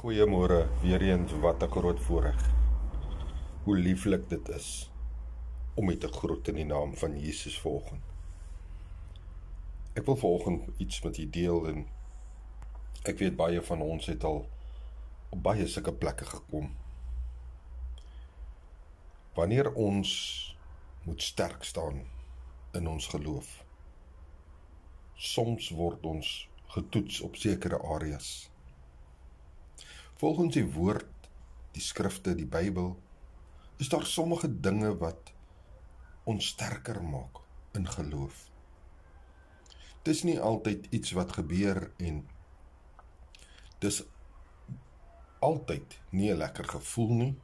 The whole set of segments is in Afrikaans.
Goeiemôre, weer eens, wat 'n groot voorreg. Hoe lieflik dit is om u te groet in die naam van Jesus vanoggend. Ek wil vanoggend iets met u deel en ek weet baie van ons het al op baie sulke plekke gekom. Wanneer ons moet sterk staan in ons geloof, soms word ons getoets op sekere areas. Volgens die woord, die skrifte, die Bybel, is daar sommige dinge wat ons sterker maak in geloof. Dis nie altyd iets wat gebeur en dis altyd nie 'n lekker gevoel nie,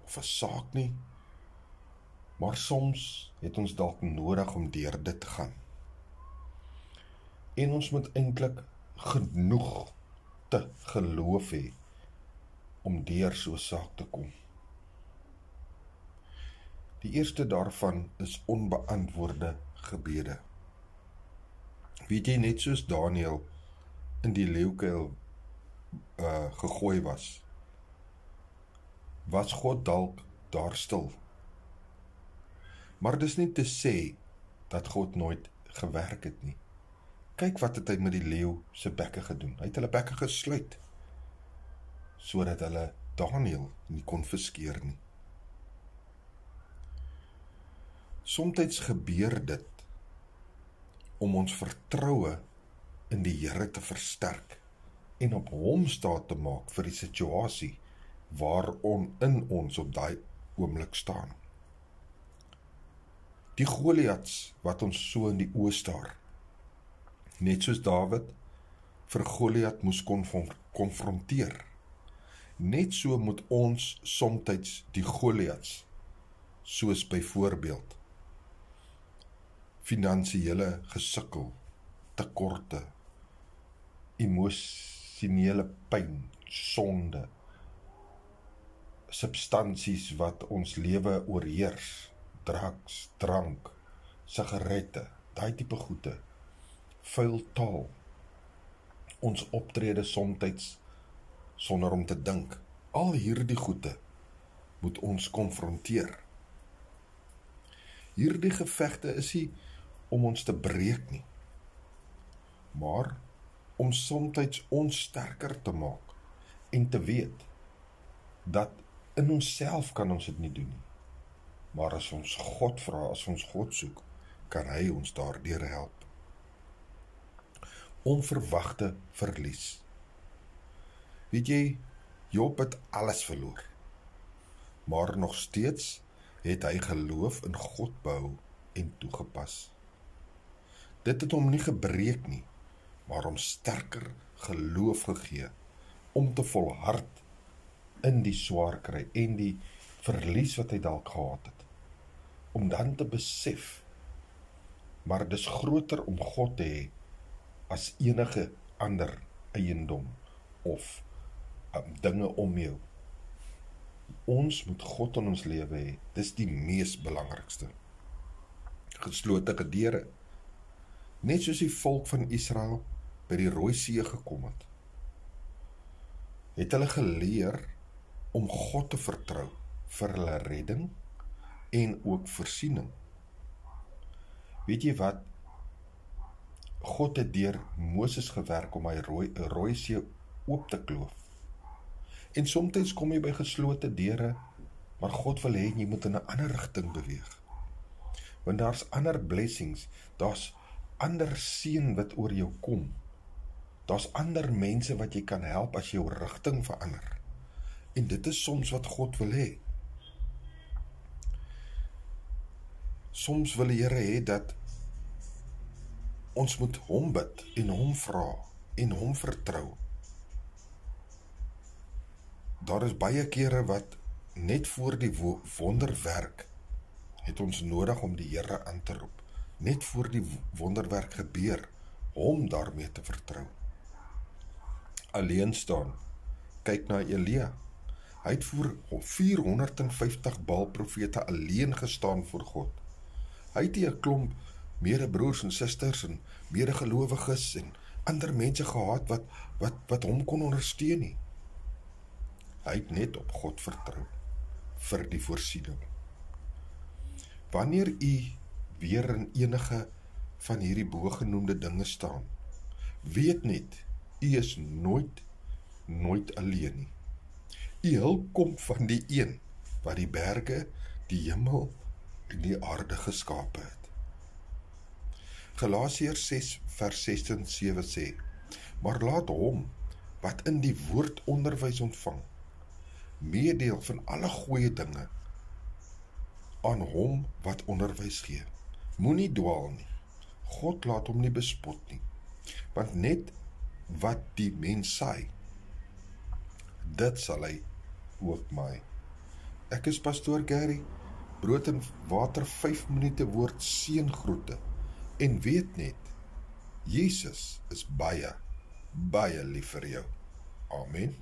of 'n saak nie, maar soms het ons dalk nodig om deur dit te gaan. En ons moet eintlik genoeg te geloof hê om deur so 'n saak te kom. Die eerste daarvan is onbeantwoorde gebede. Weet jy, net soos Daniël in die leeukuil gegooi was God dalk daar stil. Maar dis nie te sê dat God nooit gewerk het nie. Kyk wat het hy met die leeu se bekke gedoen. Hy het hulle bekke gesluit, sodat hulle Daniël nie kon verskeer nie. Somtyds gebeur dit om ons vertroue in die Here te versterk en op hom staat te maak vir die situasie waarin ons op daai oomblik staan. Die Goliats wat ons so in die oë staar, net soos Dawid vir Goliat moes konfronteer. Net so moet ons somtyds die Goliats, soos byvoorbeeld finansiële gesukkel, tekorte, emosionele pyn, sonde, substansies wat ons lewe oorheers, drugs, drank, sigarette, daai tipe goede, vuil taal, ons optrede somtyds sonder om te dink. Al hierdie goede moet ons konfronteer. Hierdie gevegte is nie om ons te breek nie, maar om somtyds ons sterker te maak en te weet dat in onsself kan ons dit nie doen nie. Maar as ons God vra, as ons God soek, kan hy ons daardeur help. Onverwagte verlies. Weet jy, Job het alles verloor, maar nog steeds het hy geloof in God behou en toegepas. Dit het hom nie gebreek nie, maar hom sterker geloof gegee om te volhard in die swaar kry en die verlies wat hy dalk gehad het. Om dan te besef, maar dis groter om God te hê as enige ander eiendom of dinge om jou. Ons moet God in ons lewe hê, dis die mees belangrikste. Geslote deure, net soos die volk van Israel by die Rooi See gekom het hulle geleer om God te vertrou vir hulle redding en ook voorsiening. Weet jy wat? God het deur Moses gewerk om hy Rooi See oop te kloof. En soms kom jy by geslote deure, maar God wil hê jy moet in 'n ander rigting beweeg. Want daar's ander blessings, daar's ander seën wat oor jou kom. Daar's ander mense wat jy kan help as jy jou rigting verander. En dit is soms wat God wil hê. Soms wil die Here hê dat ons moet hom bid en hom vra en hom vertrou. Daar is baie kere wat net voor die wonderwerk het ons nodig om die Here aan te roep. Net voor die wonderwerk gebeur, hom daarmee te vertrou. Alleen staan, kyk na Elia. Hy het voor 450 Baal profete alleen gestaan voor God. Hy het 'n klomp medebroers en susters en medegelowiges en ander mense gehad wat hom kon ondersteun nie. Hy het net op God vertrou vir die voorsiening. Wanneer u weer in enige van hierdie bogenoemde dinge staan, weet net, u is nooit alleen nie. U hulp kom van die een wat die berge, die hemel en die aarde geskape het. Galasiërs 6 vers 6 en 7 sê, maar laat hom wat in die woord onderwys ontvang, meedeel van alle goeie dinge aan hom wat onderwys gee. Moenie dwaal nie. God laat hom nie bespot nie. Want net wat die mens saai, dit sal hy ook maai. Ek is pastoor Gary, brood en water 5 minute woord seëngroete. En weet net, Jesus is baie lief vir jou. Amen.